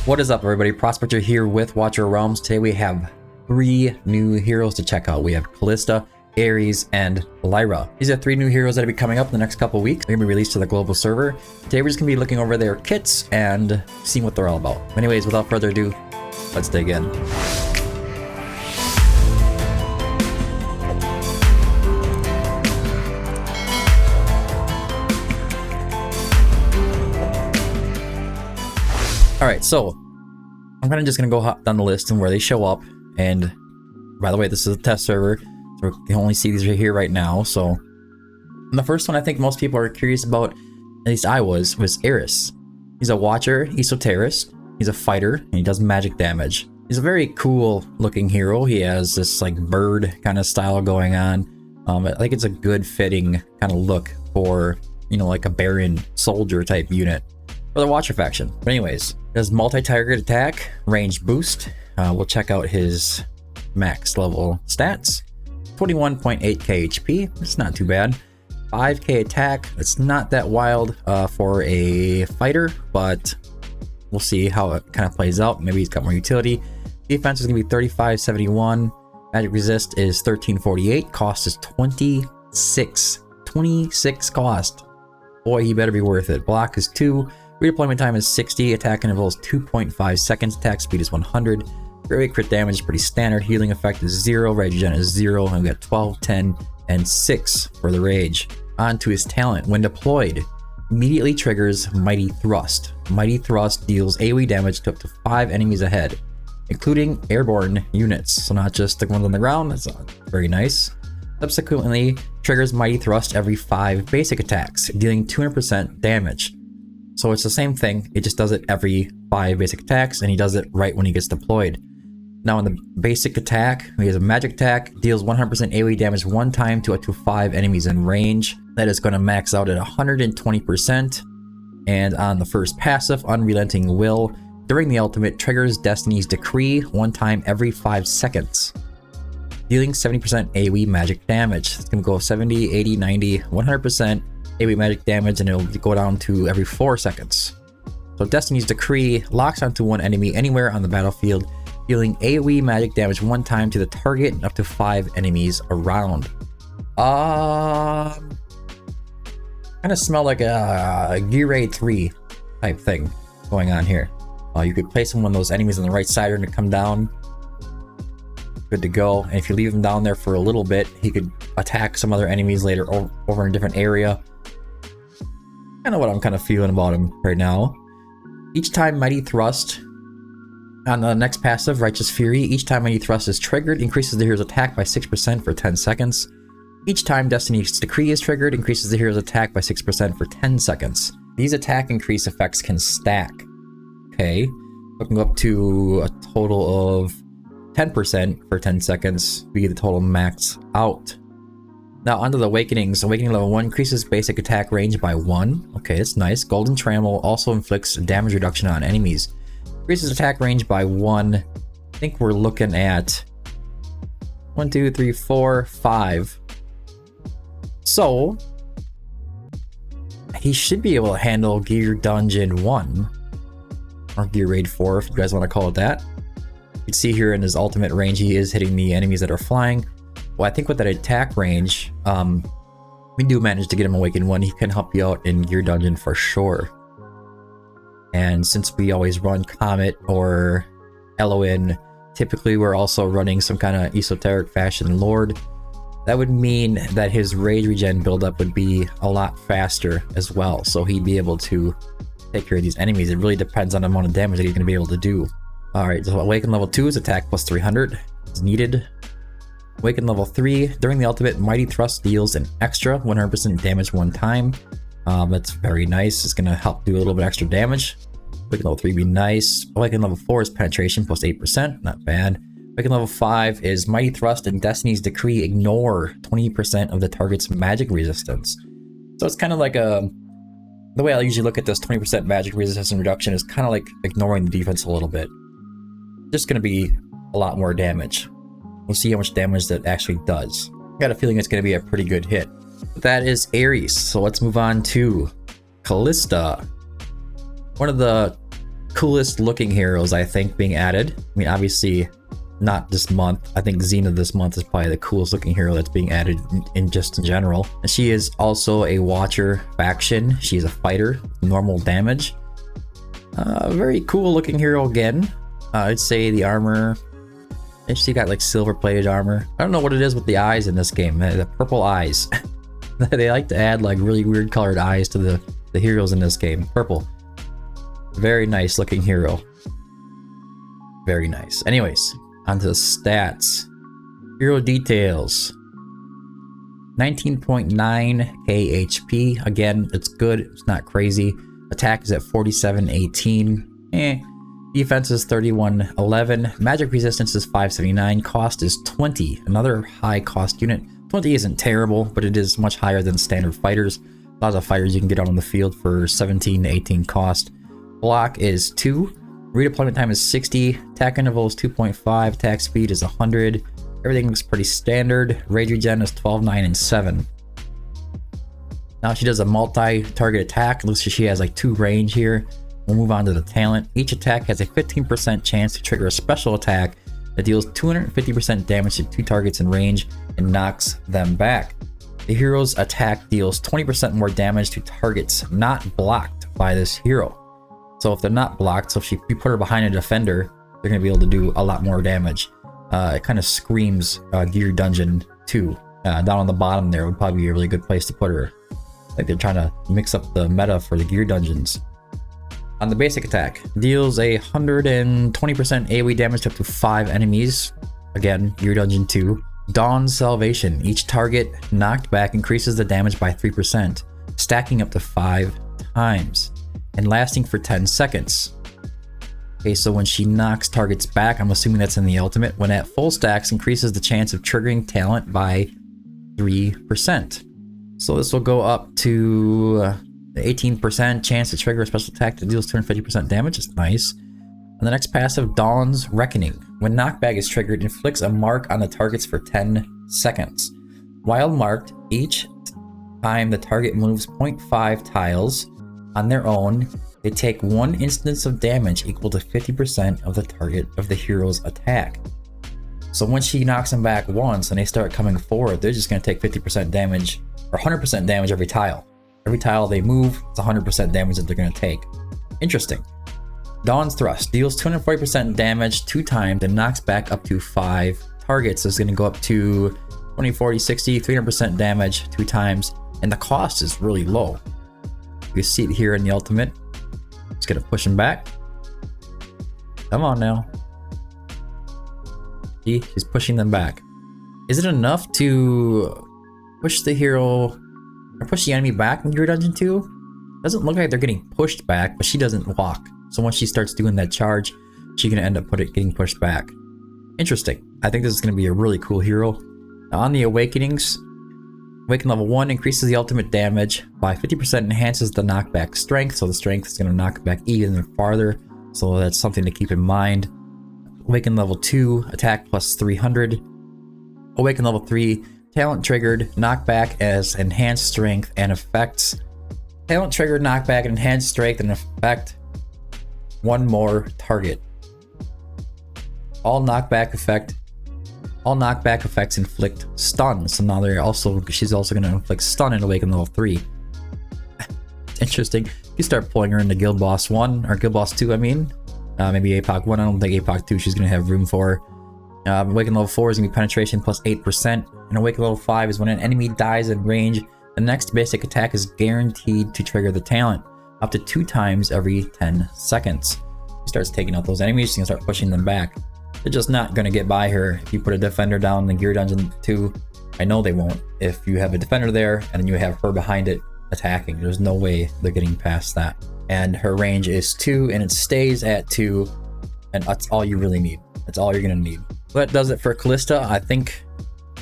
What is up, everybody? Prospector here with Watcher Realms. Today we have 3 new heroes to check out. We have Calista, Aeris, and Lyra. These are 3 new heroes that will be coming up in the next couple of weeks. They're going to be released to the global server. Today we're just going to be looking over their kits and seeing what they're all about. Anyways, without further ado, let's dig in. Alright, so I'm just gonna go hop down the list and where they show up. And by the way, this is a test server, so we can only see these right here right now. So the first one I think most people are curious about, at least I was Aeris. He's a watcher, esoterist, he's a fighter, and he does magic damage. He's a very cool looking hero. He has this like bird kind of style going on. I think it's a good fitting kind of look for, you know, like a Baron soldier type unit for the Watcher faction. But anyways, does multi-target attack, range boost. We'll check out his max level stats. 21.8k HP, it's not too bad. 5k attack, it's not that wild for a fighter, but we'll see how it kind of plays out. Maybe he's got more utility. Defense is gonna be 3571. Magic resist is 1348. Cost is 26. 26 cost. Boy, he better be worth it. Block is 2. Redeployment time is 60, attack interval is 2.5 seconds, attack speed is 100, very crit damage is pretty standard, healing effect is 0, rage gen is 0, and we got 12, 10, and 6 for the rage. On to his talent. When deployed, immediately triggers Mighty Thrust. Mighty Thrust deals AoE damage to up to 5 enemies ahead, including airborne units, so not just the ones on the ground. That's very nice. Subsequently, triggers Mighty Thrust every 5 basic attacks, dealing 200% damage. So it's the same thing, it just does it every 5 basic attacks, and he does it right when he gets deployed. Now in the basic attack, he has a magic attack, deals 100% AoE damage 1 time to up to 5 enemies in range. That is going to max out at 120%. And on the first passive, Unrelenting Will, during the ultimate, triggers Destiny's Decree 1 time every 5 seconds, dealing 70% AoE magic damage. It's going to go 70, 80, 90, 100%. AoE magic damage, and it'll go down to every 4 seconds. So Destiny's Decree locks onto one enemy anywhere on the battlefield, dealing AoE magic damage 1 time to the target and up to 5 enemies around. Kind of smell like a Gear Raid 3 type thing going on here. You could place one of those enemies on the right side and to come down. Good to go. And if you leave him down there for a little bit, he could attack some other enemies later over in a different area. Kind of what I'm kind of feeling about him right now. Each time Mighty Thrust, on the next passive, Righteous Fury, each time Mighty Thrust is triggered, increases the hero's attack by 6% for 10 seconds. Each time Destiny's Decree is triggered, increases the hero's attack by 6% for 10 seconds. These attack increase effects can stack. Okay, we can go up to a total of 10% for 10 seconds, be the total max out. Now onto the Awakenings. Awakening level 1 increases basic attack range by 1. Okay, that's nice. Golden Trammel also inflicts damage reduction on enemies. Increases attack range by 1. I think we're looking at 1, 2, 3, 4, 5. So he should be able to handle Gear Dungeon 1. Or Gear Raid 4 if you guys want to call it that. You can see here in his ultimate range he is hitting the enemies that are flying. Well, I think with that attack range, we do manage to get him Awakened 1. He can help you out in Gear Dungeon for sure. And since we always run Comet or Eloin, typically we're also running some kind of esoteric fashion Lord. That would mean that his rage regen buildup would be a lot faster as well. So he'd be able to take care of these enemies. It really depends on the amount of damage that he's going to be able to do. Alright, so Awaken level 2 is attack plus 300. It's needed. Awaken level 3, during the ultimate, Mighty Thrust deals an extra 100% damage 1 time. That's very nice. It's going to help do a little bit extra damage. Awaken level 3 be nice. Awaken level 4 is penetration plus 8%, not bad. Awaken level 5 is Mighty Thrust and Destiny's Decree ignore 20% of the target's magic resistance. So it's kind of like a... The way I usually look at this 20% magic resistance reduction is kind of like ignoring the defense a little bit. Just going to be a lot more damage. We'll see how much damage that actually does. I got a feeling it's going to be a pretty good hit. That is Aeris. So let's move on to Calista. One of the coolest looking heroes, I think, being added. I mean, obviously not this month. I think Xena this month is probably the coolest looking hero that's being added in general. And she is also a Watcher faction. She's a fighter, normal damage. Very cool looking hero again. I'd say the armor, she got like silver plated armor. I don't know what it is with the eyes in this game. The purple eyes. They like to add like really weird colored eyes to the heroes in this game. Purple. Very nice looking hero. Very nice. Anyways, onto the stats. Hero details. 19.9 KHP. Again, it's good. It's not crazy. Attack is at 4718. Defense is 3111. Magic resistance is 579. Cost is 20. Another high cost unit. 20 isn't terrible, but it is much higher than standard fighters. Lots of fighters you can get out on the field for 17 to 18 cost. Block is 2. Redeployment time is 60. Attack interval is 2.5. Attack speed is 100. Everything looks pretty standard. Rage regen is 12, 9, and 7. Now she does a multi-target attack. Looks like she has like 2 range here. We'll move on to the talent. Each attack has a 15% chance to trigger a special attack that deals 250% damage to 2 targets in range and knocks them back. The hero's attack deals 20% more damage to targets not blocked by this hero. So if they're not blocked, so if you put her behind a defender, they're going to be able to do a lot more damage. It kind of screams Gear Dungeon 2. Down on the bottom there would probably be a really good place to put her. Like they're trying to mix up the meta for the Gear Dungeons. On the basic attack, deals a 120% AoE damage to up to 5 enemies. Again, Gear Dungeon 2. Dawn's Salvation. Each target knocked back increases the damage by 3%, stacking up to 5 times, and lasting for 10 seconds. Okay, so when she knocks targets back, I'm assuming that's in the ultimate, when at full stacks, increases the chance of triggering talent by 3%. So this will go up to the 18% chance to trigger a special attack that deals 250% damage. Is nice. And the next passive, Dawn's Reckoning. When knockback is triggered, inflicts a mark on the targets for 10 seconds. While marked, each time the target moves 0.5 tiles on their own, they take 1 instance of damage equal to 50% of the target of the hero's attack. So when she knocks them back once and they start coming forward, they're just going to take 50% damage or 100% damage every tile. Every tile they move, it's 100% damage that they're going to take. Interesting. Dawn's Thrust deals 240% damage 2 times and knocks back up to 5 targets. So it's going to go up to 20, 40, 60, 300% damage 2 times. And the cost is really low. You see it here in the ultimate. Just going to push him back. Come on now. See, he's pushing them back. Is it enough to push the hero or push the enemy back in Gear Dungeon 2? Doesn't look like they're getting pushed back, but she doesn't walk. So once she starts doing that charge, she's going to end up getting pushed back. Interesting. I think this is going to be a really cool hero. Now on the Awakenings, Awaken level 1 increases the ultimate damage by 50%, enhances the knockback strength, so the strength is going to knock back even farther. So that's something to keep in mind. Awaken level 2, attack plus 300. Awaken level 3, talent triggered, knockback as enhanced strength and effects. Talent triggered, knockback, and enhanced strength and effect. 1 more target. All knockback effects inflict stun. So now she's also going to inflict stun in Awaken level 3. Interesting. You start pulling her into Guild Boss 1 or Guild Boss 2. I mean, maybe APOC 1. I don't think APOC 2 she's going to have room for. Awaken level 4 is going to be penetration plus 8%. And Awaken level 5 is when an enemy dies in range, the next basic attack is guaranteed to trigger the talent up to 2 times every 10 seconds. She starts taking out those enemies, she's going to start pushing them back. They're just not going to get by her if you put a defender down in the Gear Dungeon 2. I know they won't. If you have a defender there and then you have her behind it attacking, there's no way they're getting past that. And her range is 2 and it stays at 2, and that's all you really need. That's all you're going to need. So that does it for Calista. I think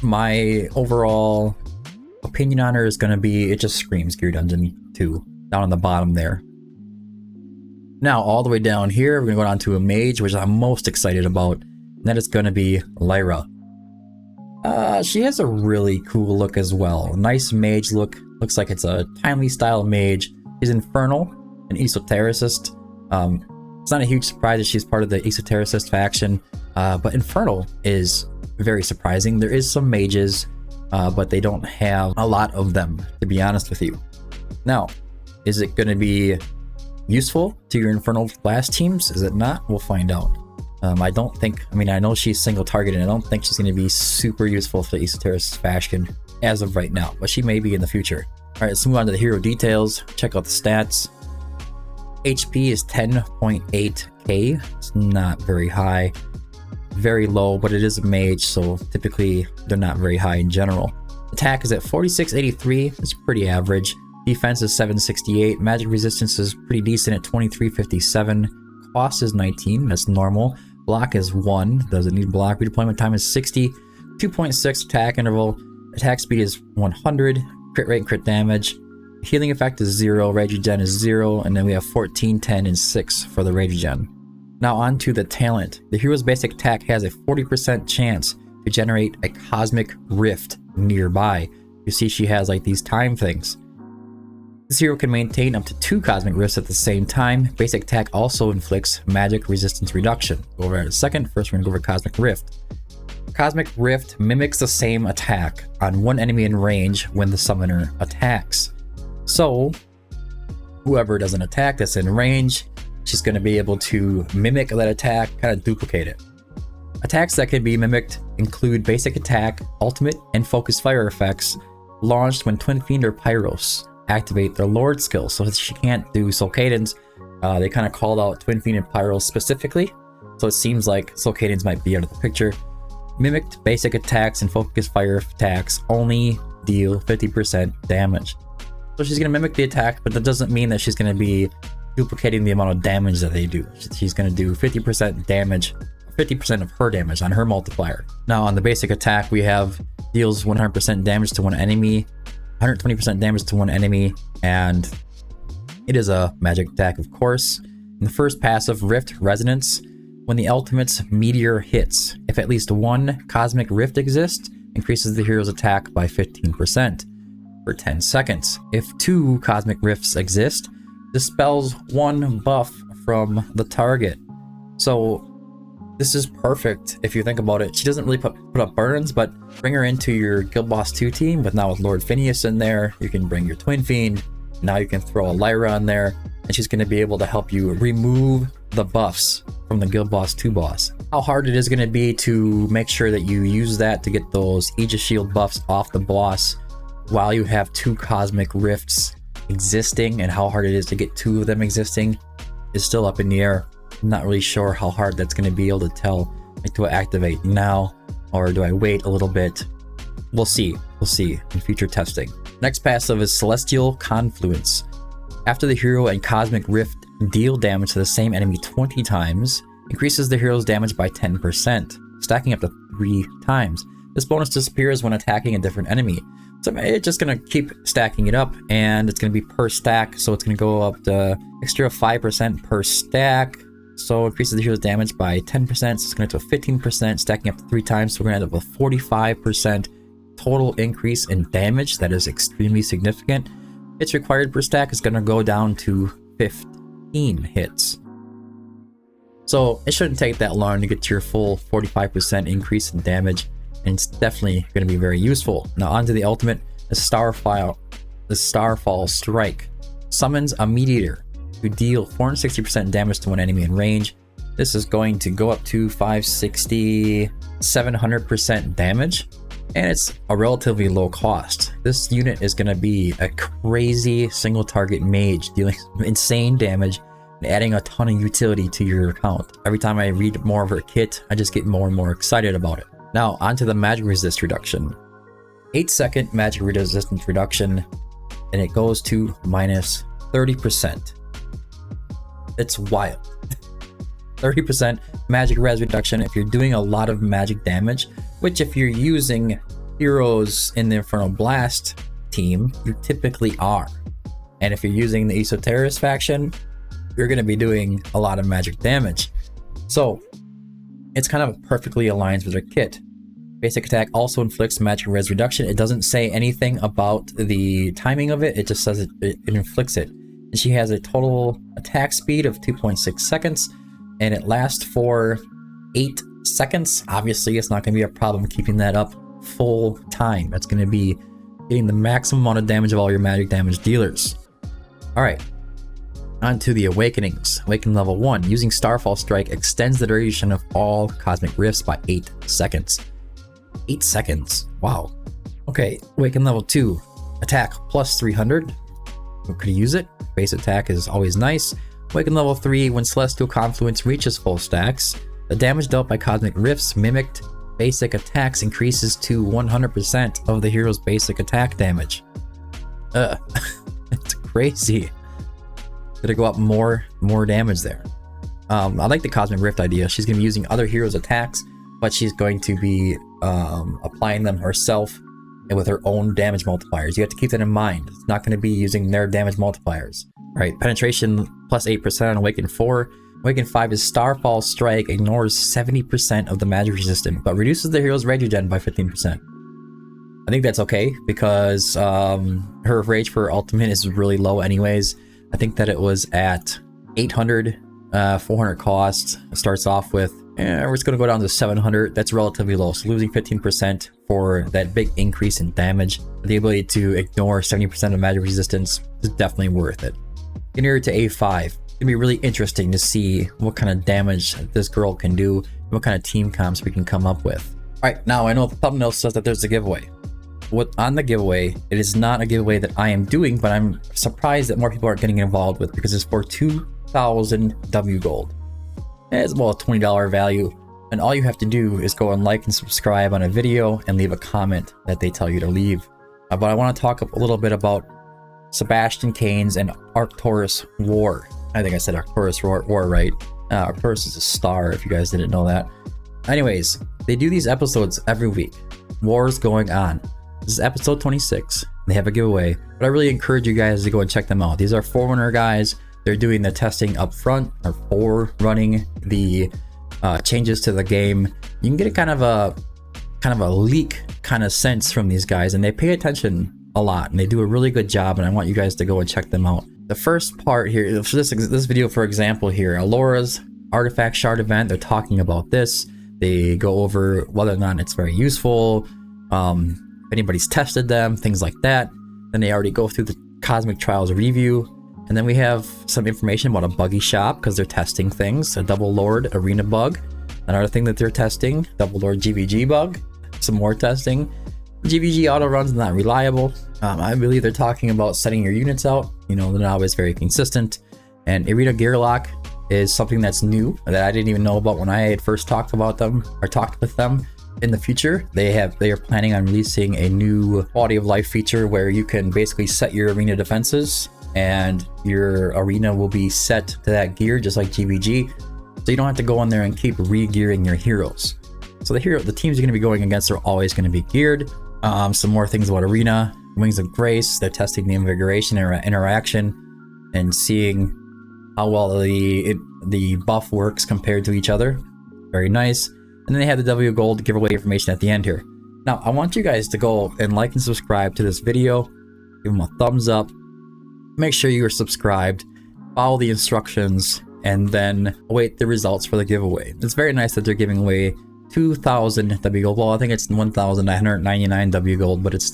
my overall opinion on her is going to be, it just screams Gear Dungeon 2 down on the bottom there. Now all the way down here, we're going to go down to a mage, which I'm most excited about, and that is going to be Lyra. She has a really cool look as well. Nice mage look. Looks like it's a timely style mage. She's infernal, an esotericist. It's not a huge surprise that she's part of the Esotericist faction, but Infernal is very surprising. There is some mages, but they don't have a lot of them, to be honest with you. Now, is it going to be useful to your Infernal Blast teams? Is it not? We'll find out. I don't think, I mean, I know she's single targeted, and I don't think she's going to be super useful for the Esotericist faction as of right now, but she may be in the future. Alright, let's move on to the hero details. Check out the stats. HP is 10.8k. It's not very high. Very low, but it is a mage, so typically they're not very high in general. Attack is at 4683. It's pretty average. Defense is 768. Magic resistance is pretty decent at 2357. Cost is 19. That's normal. Block is 1. Doesn't need block. Redeployment time is 60. 2.6 attack interval. Attack speed is 100. Crit rate and crit damage. Healing effect is 0. Regen is 0. And then we have 14, 10, and 6 for the Regen. Now on to the talent. The hero's basic attack has a 40% chance to generate a cosmic rift nearby. You see she has like these time things. This hero can maintain up to 2 cosmic rifts at the same time. Basic attack also inflicts magic resistance reduction. Go over that in a second. First we're going to go over Cosmic Rift. Cosmic Rift mimics the same attack on one enemy in range when the summoner attacks. So whoever doesn't attack that's in range, she's going to be able to mimic that attack, kind of duplicate it. Attacks that can be mimicked include basic attack, ultimate, and focus fire effects launched when Twin Fiend or Pyros activate their Lord skill. So she can't do Soul Cadence. They kind of called out Twin Fiend and Pyros specifically, so it seems like Soul Cadence might be out of the picture. Mimicked basic attacks and focus fire attacks only deal 50% damage. So she's going to mimic the attack, but that doesn't mean that she's going to be duplicating the amount of damage that they do. She's going to do 50% damage, 50% of her damage on her multiplier. Now on the basic attack, we have deals 100% damage to one enemy, 120% damage to one enemy, and it is a magic attack, of course. In the first passive, Rift Resonance, when the ultimate's meteor hits, if at least one cosmic rift exists, increases the hero's attack by 15% for 10 seconds. If 2 cosmic rifts exist, dispels 1 buff from the target. So this is perfect if you think about it. She doesn't really put up burns, but bring her into your Guild Boss 2 team, but now with Lord Phineas in there, you can bring your Twin Fiend. Now you can throw a Lyra in there, and she's going to be able to help you remove the buffs from the Guild Boss 2 boss. How hard it is going to be to make sure that you use that to get those Aegis Shield buffs off the boss while you have 2 cosmic rifts existing, and how hard it is to get 2 of them existing is still up in the air. I'm not really sure how hard that's going to be able to tell. Like, do I activate now or do I wait a little bit? We'll see in future testing. Next passive is Celestial Confluence. After the hero and Cosmic Rift deal damage to the same enemy 20 times, increases the hero's damage by 10%, stacking up to 3 times. This bonus disappears when attacking a different enemy. So it's just going to keep stacking it up, and it's going to be per stack, so it's going to go up to extra 5% per stack. So it increases the hero's damage by 10%, so it's going to 15%, stacking up to 3 times, so we're going to end up with 45% total increase in damage. That is extremely significant. Hits required per stack is going to go down to 15 hits. So it shouldn't take that long to get to your full 45% increase in damage, and it's definitely going to be very useful. Now onto the ultimate, the Starfall Strike. Summons a Meteor to deal 460% damage to one enemy in range. This is going to go up to 560, 700% damage, and it's a relatively low cost. This unit is going to be a crazy single target mage, dealing insane damage and adding a ton of utility to your account. Every time I read more of her kit, I just get more and more excited about it. Now onto the magic resist reduction. 8-second magic resistance reduction, and it goes to minus 30%. It's wild. 30% magic res reduction if you're doing a lot of magic damage, which if you're using heroes in the Infernal Blast team, you typically are. And if you're using the Esotericist faction, you're going to be doing a lot of magic damage. So it's kind of perfectly aligns with their kit. Basic attack also inflicts magic res reduction. It doesn't say anything about the timing of it. It just says it inflicts it. And she has a total attack speed of 2.6 seconds, and it lasts for 8 seconds. Obviously, it's not going to be a problem keeping that up full time. That's going to be getting the maximum amount of damage of all your magic damage dealers. Alright, on to the Awakenings. Awakening level 1. Using Starfall Strike extends the duration of all Cosmic Rifts by 8 seconds. 8 seconds. Wow. Okay, Awaken level 2. Attack plus 300. We could use it. Base attack is always nice. Awaken level 3. When Celestial Confluence reaches full stacks, the damage dealt by Cosmic Rifts mimicked basic attacks increases to 100% of the hero's basic attack damage. It's crazy. Gonna go up more damage there. I like the Cosmic Rift idea. She's gonna be using other heroes' attacks, but she's going to be applying them herself and with her own damage multipliers. You have to keep that in mind. It's not gonna be using their damage multipliers. Right, penetration plus 8% on Awaken 4. Awaken 5 is Starfall Strike ignores 70% of the magic resistance, but reduces the hero's rage regen by 15%. I think that's okay, because her rage for ultimate is really low anyways. I think that it was at 800, 400 cost. It starts off with, we're just going to go down to 700. That's relatively low, so losing 15% for that big increase in damage. The ability to ignore 70% of magic resistance is definitely worth it. Getting her to A5. It's gonna be really interesting to see what kind of damage this girl can do, and what kind of team comps we can come up with. Alright, now I know the thumbnail says that there's a giveaway. What on the giveaway, it is not a giveaway that I am doing, but I'm surprised that more people aren't getting involved with, because it's for 2,000 W gold. It's about a $20 value, and all you have to do is go and like and subscribe on a video and leave a comment that they tell you to leave. But I want to talk a little bit about Sebastian Kane's and Arcturus War. I think I said Arcturus War right. Arcturus is a star, if you guys didn't know that. Anyways, they do these episodes every week. War's going on. This is episode 26. They have a giveaway, but I really encourage you guys to go and check them out. These are Forerunner guys. They're doing the testing up front, or forerunning the changes to the game. You can get a kind of a leak kind of sense from these guys, and they pay attention a lot, and they do a really good job, and I want you guys to go and check them out. The first part here, for this video, for example here, Alora's Artifact Shard event, they're talking about this. They go over whether or not it's very useful, if anybody's tested them, things like that. Then they already go through the Cosmic Trials review, and then we have some information about a buggy shop, because they're testing things, a Double Lord Arena bug, another thing that they're testing, Double Lord GVG bug, some more testing. GVG auto runs not reliable. I believe they're talking about setting your units out. You know, they're not always very consistent. And Arena Gear Lock is something that's new that I didn't even know about when I had first talked about them or talked with them. In the future, they are planning on releasing a new quality of life feature where you can basically set your arena defenses, and your arena will be set to that gear just like GVG. So you don't have to go in there and keep re-gearing your heroes. So the teams you're going to be going against are always going to be geared. Some more things about Arena. Wings of Grace, they're testing the invigoration interaction and seeing how well the buff works compared to each other. Very nice. And then they have the W Gold giveaway information at the end here. Now, I want you guys to go and like and subscribe to this video. Give them a thumbs up. Make sure you are subscribed. Follow the instructions, and then await the results for the giveaway. It's very nice that they're giving away 2,000 W Gold. Well, I think it's 1,999 W Gold, but it's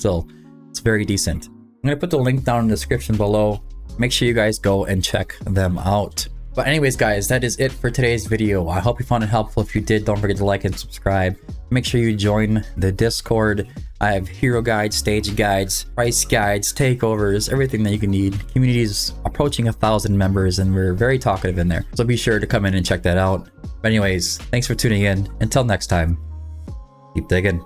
very decent. I'm going to put the link down in the description below. Make sure you guys go and check them out. But anyways, guys, that is it for today's video. I hope you found it helpful. If you did, don't forget to like and subscribe. Make sure you join the Discord. I have hero guides, stage guides, price guides, takeovers, everything that you can need. Community's approaching 1,000 members, and we're very talkative in there. So be sure to come in and check that out. But anyways, thanks for tuning in. Until next time, keep digging.